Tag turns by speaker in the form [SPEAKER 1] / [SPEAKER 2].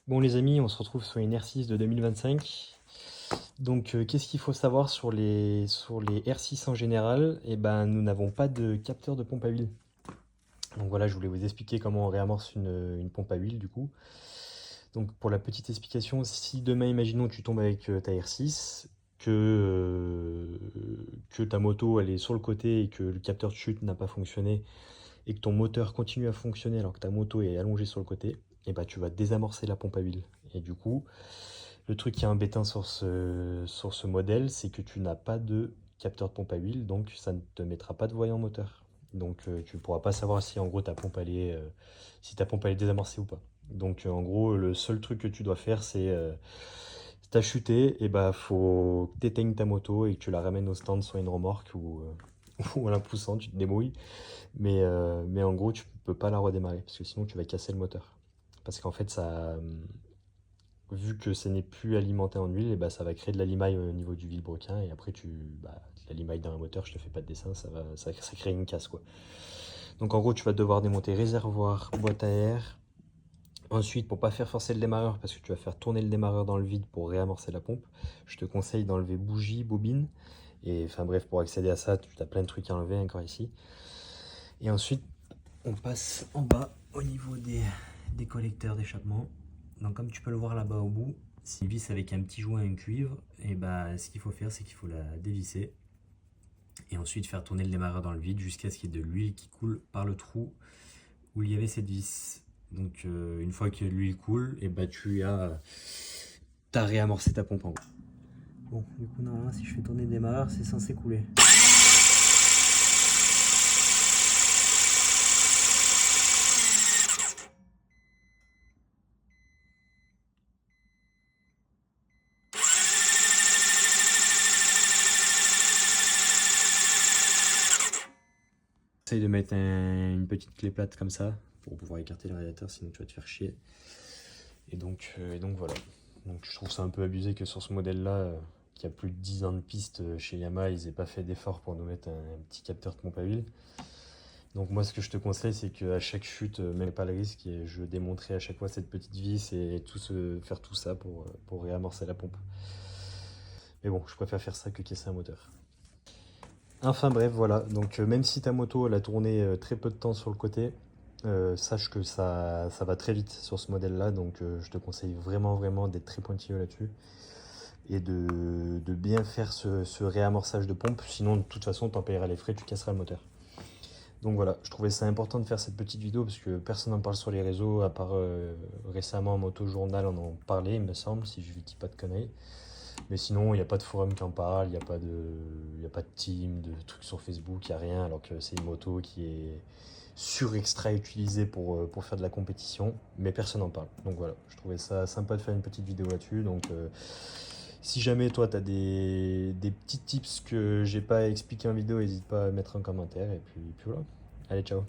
[SPEAKER 1] Bon les amis, on se retrouve sur une R6 de 2025. Donc qu'est-ce qu'il faut savoir sur les R6 en général? Eh ben nous n'avons pas de capteur de pompe à huile. Donc voilà, je voulais vous expliquer comment on réamorce une pompe à huile du coup. Donc pour la petite explication, si demain imaginons tu tombes avec ta R6, que ta moto elle est sur le côté et que le capteur de chute n'a pas fonctionné et que ton moteur continue à fonctionner alors que ta moto est allongée sur le côté, et bah tu vas désamorcer la pompe à huile. Et du coup, le truc qui est embêtant sur ce modèle, c'est que tu n'as pas de capteur de pompe à huile, donc ça ne te mettra pas de voyant moteur. Donc tu ne pourras pas savoir si en gros si ta pompe elle est désamorcée ou pas. Donc en gros, le seul truc que tu dois faire, c'est si t'as chuté, et bah faut que t'éteignes ta moto et que tu la ramènes au stand sur une remorque ou en la poussant, tu te débrouilles. Mais en gros, tu peux pas la redémarrer parce que sinon tu vas casser le moteur. Parce qu'en fait, vu que ce n'est plus alimenté en huile, et bah, ça va créer de la limaille au niveau du vilebrequin. Et après, la limaille dans un moteur, je te fais pas de dessin, ça crée une casse quoi. Donc en gros, tu vas devoir démonter réservoir, boîte à air. Ensuite, pour pas faire forcer le démarreur, parce que tu vas faire tourner le démarreur dans le vide pour réamorcer la pompe, je te conseille d'enlever bougie, bobine. Et enfin bref, pour accéder à ça, tu as plein de trucs à enlever encore ici. Et ensuite, on passe en bas au niveau des collecteurs d'échappement. Donc comme tu peux le voir là-bas au bout, c'est une vis avec un petit joint en cuivre. Et bah ce qu'il faut faire, c'est qu'il faut la dévisser. Et ensuite faire tourner le démarreur dans le vide jusqu'à ce qu'il y ait de l'huile qui coule par le trou où il y avait cette vis. Donc une fois que l'huile coule, et bah t'as réamorcé ta pompe en gros. Bon, du coup normalement si je fais tourner le démarreur, c'est censé couler. Essaye de mettre une petite clé plate comme ça pour pouvoir écarter le radiateur, sinon tu vas te faire chier. Et donc voilà. Donc je trouve ça un peu abusé que sur ce modèle-là, qui a plus de 10 ans de piste chez Yamaha, ils aient pas fait d'effort pour nous mettre un petit capteur de pompe à huile. Donc moi ce que je te conseille, c'est qu'à chaque chute, même pas le risque, et je démonterai à chaque fois cette petite vis et faire tout ça pour réamorcer la pompe. Mais bon, je préfère faire ça que casser un moteur. Enfin bref, voilà. Donc même si ta moto elle a tourné très peu de temps sur le côté, sache que ça va très vite sur ce modèle-là. Donc je te conseille vraiment d'être très pointilleux là-dessus et de bien faire ce réamorçage de pompe. Sinon, de toute façon, t'en payeras les frais, tu casseras le moteur. Donc voilà, je trouvais ça important de faire cette petite vidéo parce que personne n'en parle sur les réseaux, à part récemment Moto Journal, on en parlait, il me semble, si je ne dis pas de conneries. Mais sinon, il n'y a pas de forum qui en parle, il n'y a pas de team, de trucs sur Facebook, il n'y a rien, alors que c'est une moto qui est sur-extra utilisée pour faire de la compétition, mais personne n'en parle. Donc voilà, je trouvais ça sympa de faire une petite vidéo là-dessus. Donc si jamais toi, tu as des petits tips que j'ai pas expliqué en vidéo, n'hésite pas à mettre un commentaire, et puis voilà. Allez, ciao.